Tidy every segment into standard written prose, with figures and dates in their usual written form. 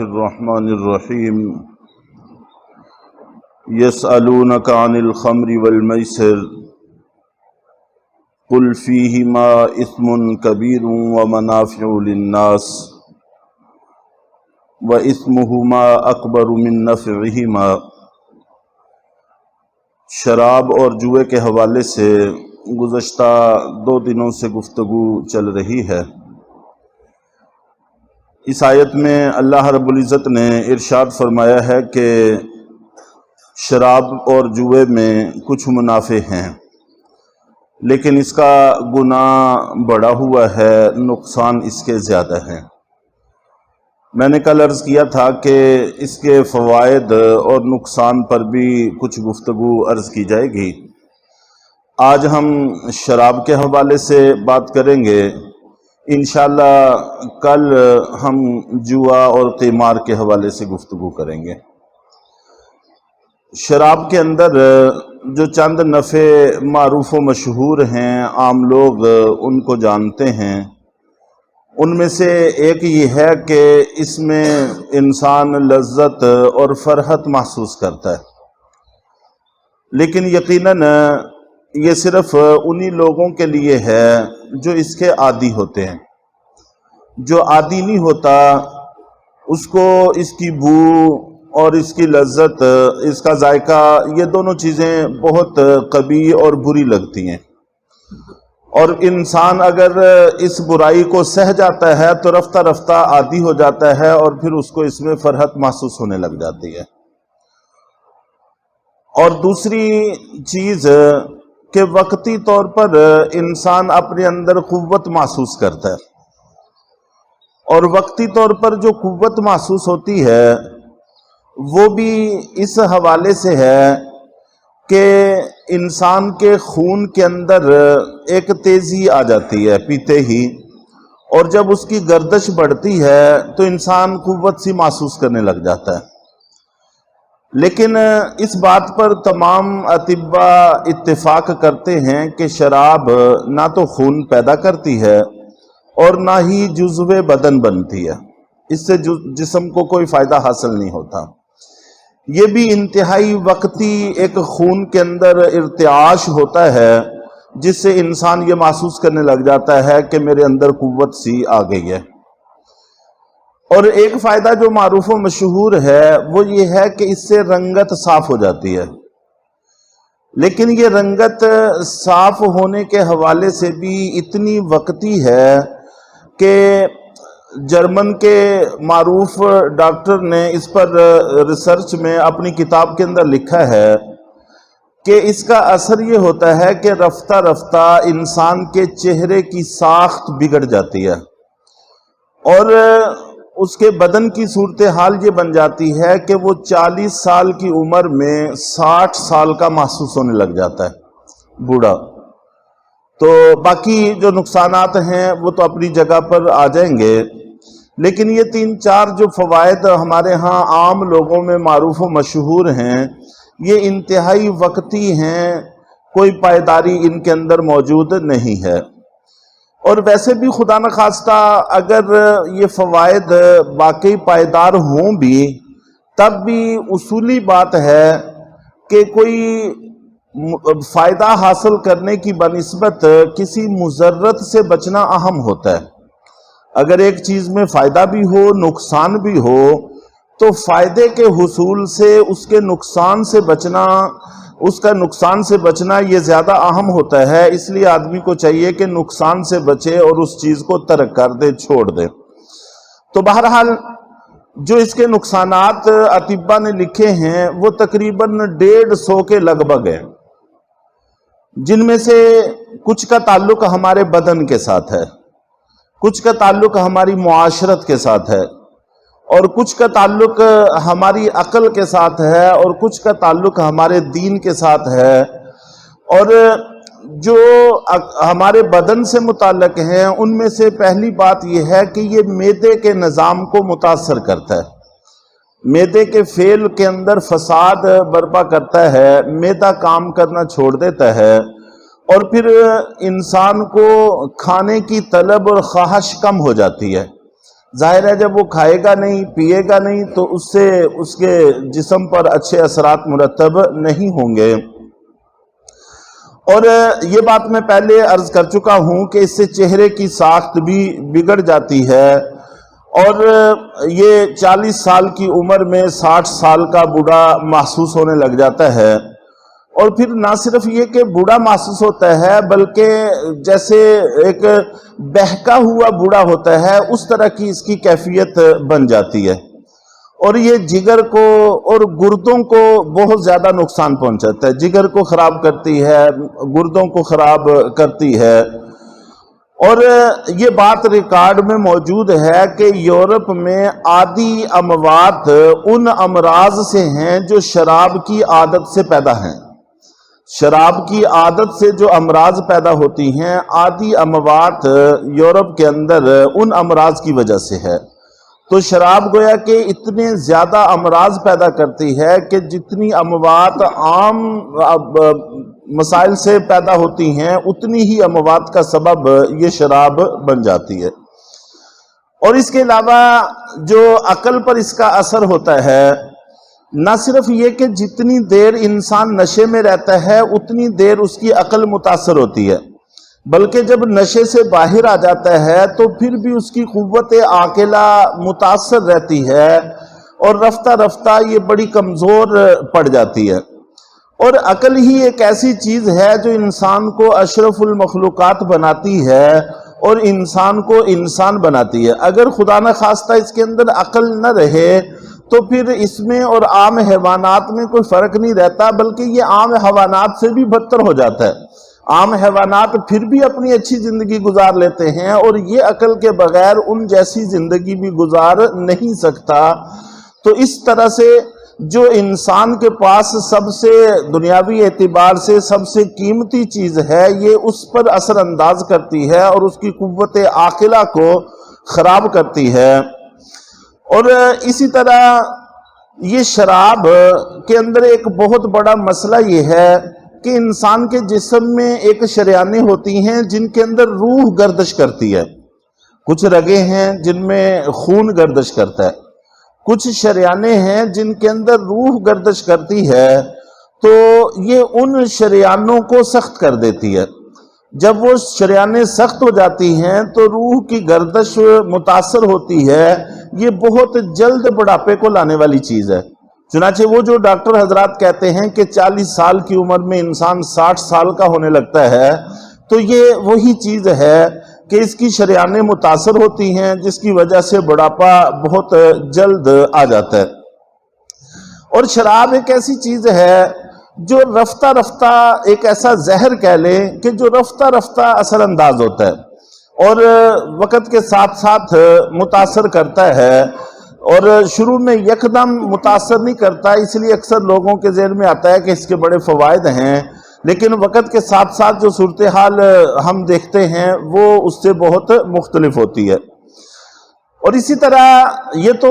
الرحمن الرحیم یسألونک عن الخمر والمیسر قل فیہما اثم کبیر ومنافع للناس واسمہما اکبر من نفعہما۔ شراب اور جوئے کے حوالے سے گزشتہ 2 دنوں سے گفتگو چل رہی ہے۔ اس آیت میں اللہ رب العزت نے ارشاد فرمایا ہے کہ شراب اور جوئے میں کچھ منافع ہیں، لیکن اس کا گناہ بڑا ہوا ہے، نقصان اس کے زیادہ ہیں۔ میں نے کل عرض کیا تھا کہ اس کے فوائد اور نقصان پر بھی کچھ گفتگو عرض کی جائے گی۔ آج ہم شراب کے حوالے سے بات کریں گے، انشاءاللہ کل ہم جوا اور قمار کے حوالے سے گفتگو کریں گے۔ شراب کے اندر جو چند نفع معروف و مشہور ہیں، عام لوگ ان کو جانتے ہیں، ان میں سے ایک یہ ہے کہ اس میں انسان لذت اور فرحت محسوس کرتا ہے، لیکن یقیناً یہ صرف انہی لوگوں کے لیے ہے جو اس کے عادی ہوتے ہیں۔ جو عادی نہیں ہوتا اس کو اس کی بو اور اس کی لذت، اس کا ذائقہ، یہ دونوں چیزیں بہت قبیح اور بری لگتی ہیں، اور انسان اگر اس برائی کو سہ جاتا ہے تو رفتہ رفتہ عادی ہو جاتا ہے، اور پھر اس کو اس میں فرحت محسوس ہونے لگ جاتی ہے۔ اور دوسری چیز کہ وقتی طور پر انسان اپنے اندر قوت محسوس کرتا ہے، اور وقتی طور پر جو قوت محسوس ہوتی ہے وہ بھی اس حوالے سے ہے کہ انسان کے خون کے اندر ایک تیزی آ جاتی ہے پیتے ہی، اور جب اس کی گردش بڑھتی ہے تو انسان قوت سی محسوس کرنے لگ جاتا ہے۔ لیکن اس بات پر تمام اطباء اتفاق کرتے ہیں کہ شراب نہ تو خون پیدا کرتی ہے اور نہ ہی جزو بدن بنتی ہے، اس سے جسم کو کوئی فائدہ حاصل نہیں ہوتا۔ یہ بھی انتہائی وقتی ایک خون کے اندر ارتعاش ہوتا ہے، جس سے انسان یہ محسوس کرنے لگ جاتا ہے کہ میرے اندر قوت سی آ گئی ہے۔ اور ایک فائدہ جو معروف و مشہور ہے وہ یہ ہے کہ اس سے رنگت صاف ہو جاتی ہے، لیکن یہ رنگت صاف ہونے کے حوالے سے بھی اتنی وقتی ہے کہ جرمن کے معروف ڈاکٹر نے اس پر ریسرچ میں اپنی کتاب کے اندر لکھا ہے کہ اس کا اثر یہ ہوتا ہے کہ رفتہ رفتہ انسان کے چہرے کی ساخت بگڑ جاتی ہے، اور اس کے بدن کی صورتحال یہ بن جاتی ہے کہ وہ 40 سال کی عمر میں 60 سال کا محسوس ہونے لگ جاتا ہے، بوڑھا۔ تو باقی جو نقصانات ہیں وہ تو اپنی جگہ پر آ جائیں گے، لیکن یہ 3-4 جو فوائد ہمارے ہاں عام لوگوں میں معروف و مشہور ہیں، یہ انتہائی وقتی ہیں، کوئی پائیداری ان کے اندر موجود نہیں ہے۔ اور ویسے بھی خدا نخواستہ اگر یہ فوائد واقعی پائیدار ہوں بھی، تب بھی اصولی بات ہے کہ کوئی فائدہ حاصل کرنے کی بنسبت کسی مضرت سے بچنا اہم ہوتا ہے۔ اگر ایک چیز میں فائدہ بھی ہو، نقصان بھی ہو، تو فائدے کے حصول سے اس کے نقصان سے بچنا، اس کا نقصان سے بچنا یہ زیادہ اہم ہوتا ہے۔ اس لیے آدمی کو چاہیے کہ نقصان سے بچے اور اس چیز کو ترک کر دے، چھوڑ دے۔ تو بہرحال جو اس کے نقصانات اطباء نے لکھے ہیں وہ تقریباً 150 کے لگ بھگ ہیں، جن میں سے کچھ کا تعلق ہمارے بدن کے ساتھ ہے، کچھ کا تعلق ہماری معاشرت کے ساتھ ہے، اور کچھ کا تعلق ہماری عقل کے ساتھ ہے، اور کچھ کا تعلق ہمارے دین کے ساتھ ہے۔ اور جو ہمارے بدن سے متعلق ہیں ان میں سے پہلی بات یہ ہے کہ یہ معدے کے نظام کو متاثر کرتا ہے، معدے کے فعل کے اندر فساد برپا کرتا ہے، معدہ کام کرنا چھوڑ دیتا ہے، اور پھر انسان کو کھانے کی طلب اور خواہش کم ہو جاتی ہے۔ ظاہر ہے جب وہ کھائے گا نہیں پیے گا نہیں تو اس سے اس کے جسم پر اچھے اثرات مرتب نہیں ہوں گے۔ اور یہ بات میں پہلے عرض کر چکا ہوں کہ اس سے چہرے کی ساخت بھی بگڑ جاتی ہے، اور یہ 40 سال کی عمر میں 60 سال کا بوڑھا محسوس ہونے لگ جاتا ہے۔ اور پھر نہ صرف یہ کہ بوڑھا محسوس ہوتا ہے بلکہ جیسے ایک بہکا ہوا بوڑھا ہوتا ہے اس طرح کی اس کی کیفیت بن جاتی ہے، اور یہ جگر کو اور گردوں کو بہت زیادہ نقصان پہنچاتا ہے، جگر کو خراب کرتی ہے، گردوں کو خراب کرتی ہے۔ اور یہ بات ریکارڈ میں موجود ہے کہ یورپ میں عادی اموات ان امراض سے ہیں جو شراب کی عادت سے پیدا ہیں۔ شراب کی عادت سے جو امراض پیدا ہوتی ہیں، عادی اموات یورپ کے اندر ان امراض کی وجہ سے ہے۔ تو شراب گویا کہ اتنے زیادہ امراض پیدا کرتی ہے کہ جتنی اموات عام مسائل سے پیدا ہوتی ہیں اتنی ہی اموات کا سبب یہ شراب بن جاتی ہے۔ اور اس کے علاوہ جو عقل پر اس کا اثر ہوتا ہے، نہ صرف یہ کہ جتنی دیر انسان نشے میں رہتا ہے اتنی دیر اس کی عقل متاثر ہوتی ہے، بلکہ جب نشے سے باہر آ جاتا ہے تو پھر بھی اس کی قوت عاقلہ متاثر رہتی ہے، اور رفتہ رفتہ یہ بڑی کمزور پڑ جاتی ہے۔ اور عقل ہی ایک ایسی چیز ہے جو انسان کو اشرف المخلوقات بناتی ہے اور انسان کو انسان بناتی ہے۔ اگر خدا نہ خواستہ اس کے اندر عقل نہ رہے تو پھر اس میں اور عام حیوانات میں کوئی فرق نہیں رہتا، بلکہ یہ عام حیوانات سے بھی بدتر ہو جاتا ہے۔ عام حیوانات پھر بھی اپنی اچھی زندگی گزار لیتے ہیں، اور یہ عقل کے بغیر ان جیسی زندگی بھی گزار نہیں سکتا۔ تو اس طرح سے جو انسان کے پاس سب سے دنیاوی اعتبار سے سب سے قیمتی چیز ہے، یہ اس پر اثر انداز کرتی ہے اور اس کی قوت عاقلہ کو خراب کرتی ہے۔ اور اسی طرح یہ شراب کے اندر ایک بہت بڑا مسئلہ یہ ہے کہ انسان کے جسم میں ایک شریانیں ہوتی ہیں جن کے اندر روح گردش کرتی ہے۔ کچھ رگیں ہیں جن میں خون گردش کرتا ہے، کچھ شریانیں ہیں جن کے اندر روح گردش کرتی ہے، تو یہ ان شریانوں کو سخت کر دیتی ہے۔ جب وہ شریانیں سخت ہو جاتی ہیں تو روح کی گردش متاثر ہوتی ہے۔ یہ بہت جلد بڑھاپے کو لانے والی چیز ہے۔ چنانچہ وہ جو ڈاکٹر حضرات کہتے ہیں کہ 40 سال کی عمر میں انسان 60 سال کا ہونے لگتا ہے، تو یہ وہی چیز ہے کہ اس کی شریانیں متاثر ہوتی ہیں جس کی وجہ سے بڑھاپا بہت جلد آ جاتا ہے۔ اور شراب ایک ایسی چیز ہے جو رفتہ رفتہ ایک ایسا زہر کہہ لیں کہ جو رفتہ رفتہ اثر انداز ہوتا ہے اور وقت کے ساتھ ساتھ متاثر کرتا ہے، اور شروع میں یکدم متاثر نہیں کرتا، اس لیے اکثر لوگوں کے ذہن میں آتا ہے کہ اس کے بڑے فوائد ہیں، لیکن وقت کے ساتھ ساتھ جو صورتحال ہم دیکھتے ہیں وہ اس سے بہت مختلف ہوتی ہے۔ اور اسی طرح یہ تو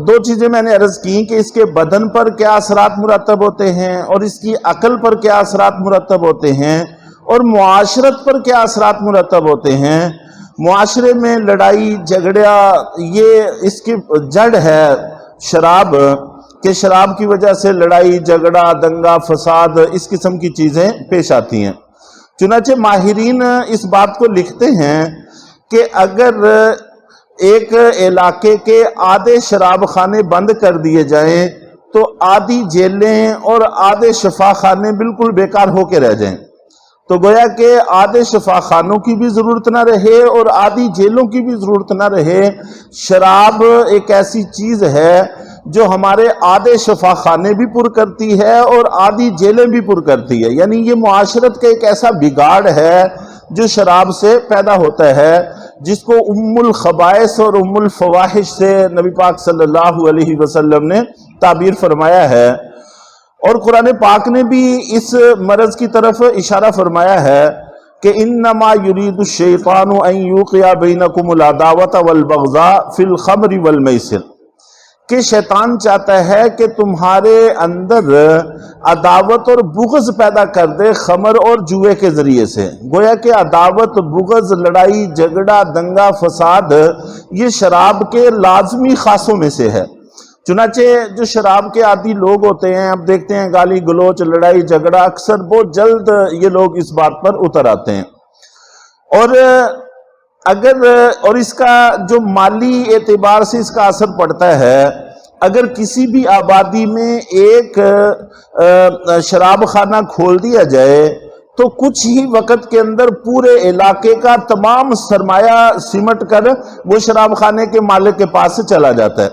دو چیزیں میں نے عرض کی کہ اس کے بدن پر کیا اثرات مرتب ہوتے ہیں اور اس کی عقل پر کیا اثرات مرتب ہوتے ہیں، اور معاشرت پر کیا اثرات مرتب ہوتے ہیں۔ معاشرے میں لڑائی جھگڑا یہ اس کی جڑ ہے شراب، کہ شراب کی وجہ سے لڑائی جھگڑا دنگا فساد اس قسم کی چیزیں پیش آتی ہیں۔ چنانچہ ماہرین اس بات کو لکھتے ہیں کہ اگر ایک علاقے کے آدھے شراب خانے بند کر دیے جائیں تو آدھی جیلیں اور آدھے شفا خانے بالکل بیکار ہو کے رہ جائیں، تو گویا کہ آدھے شفا خانوں کی بھی ضرورت نہ رہے اور آدھی جیلوں کی بھی ضرورت نہ رہے۔ شراب ایک ایسی چیز ہے جو ہمارے آدھے شفا خانے بھی پر کرتی ہے اور آدھی جیلیں بھی پر کرتی ہے، یعنی یہ معاشرت کا ایک ایسا بگاڑ ہے جو شراب سے پیدا ہوتا ہے، جس کو ام الخبائث اور ام الفواحش سے نبی پاک صلی اللہ علیہ وسلم نے تعبیر فرمایا ہے۔ اور قرآن پاک نے بھی اس مرض کی طرف اشارہ فرمایا ہے کہ انما یرید الشیطان ان یوقع بینکم العداوۃ والبغضاء فی الخمر والمیسر، کہ شیطان چاہتا ہے کہ تمہارے اندر عداوت اور بغض پیدا کر دے خمر اور جوئے کے ذریعے سے. گویا کہ عداوت، بغض، لڑائی جھگڑا، دنگا فساد یہ شراب کے لازمی خاصوں میں سے ہے. چنانچہ جو شراب کے عادی لوگ ہوتے ہیں، اب دیکھتے ہیں گالی گلوچ، لڑائی جھگڑا، اکثر بہت جلد یہ لوگ اس بات پر اتر آتے ہیں. اور اس کا جو مالی اعتبار سے اس کا اثر پڑتا ہے، اگر کسی بھی آبادی میں ایک شراب خانہ کھول دیا جائے تو کچھ ہی وقت کے اندر پورے علاقے کا تمام سرمایہ سمٹ کر وہ شراب خانے کے مالک کے پاس سے چلا جاتا ہے.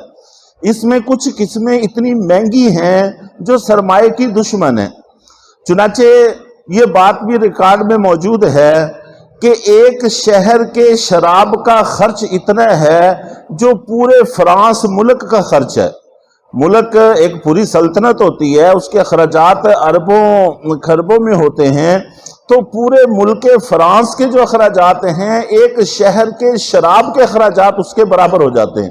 اس میں کچھ قسمیں اتنی مہنگی ہیں جو سرمایہ کی دشمن ہیں. چنانچہ یہ بات بھی ریکارڈ میں موجود ہے کہ ایک شہر کے شراب کا خرچ اتنا ہے جو پورے فرانس ملک کا خرچ ہے. ملک ایک پوری سلطنت ہوتی ہے، اس کے اخراجات اربوں خربوں میں ہوتے ہیں، تو پورے ملک فرانس کے جو اخراجات ہیں ایک شہر کے شراب کے اخراجات اس کے برابر ہو جاتے ہیں.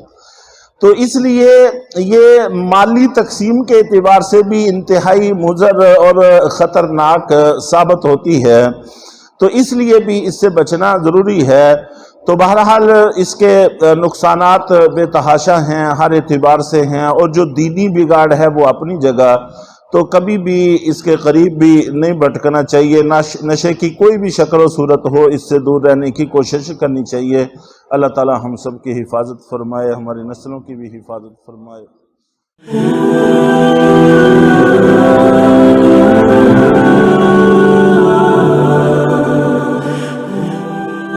تو اس لیے یہ مالی تقسیم کے اعتبار سے بھی انتہائی مضر اور خطرناک ثابت ہوتی ہے. تو اس لیے بھی اس سے بچنا ضروری ہے. تو بہرحال اس کے نقصانات بے تحاشا ہیں، ہر اعتبار سے ہیں، اور جو دینی بگاڑ ہے وہ اپنی جگہ. تو کبھی بھی اس کے قریب بھی نہیں بھٹکنا چاہیے. نشے کی کوئی بھی شکل و صورت ہو اس سے دور رہنے کی کوشش کرنی چاہیے. اللہ تعالی ہم سب کی حفاظت فرمائے، ہماری نسلوں کی بھی حفاظت فرمائے.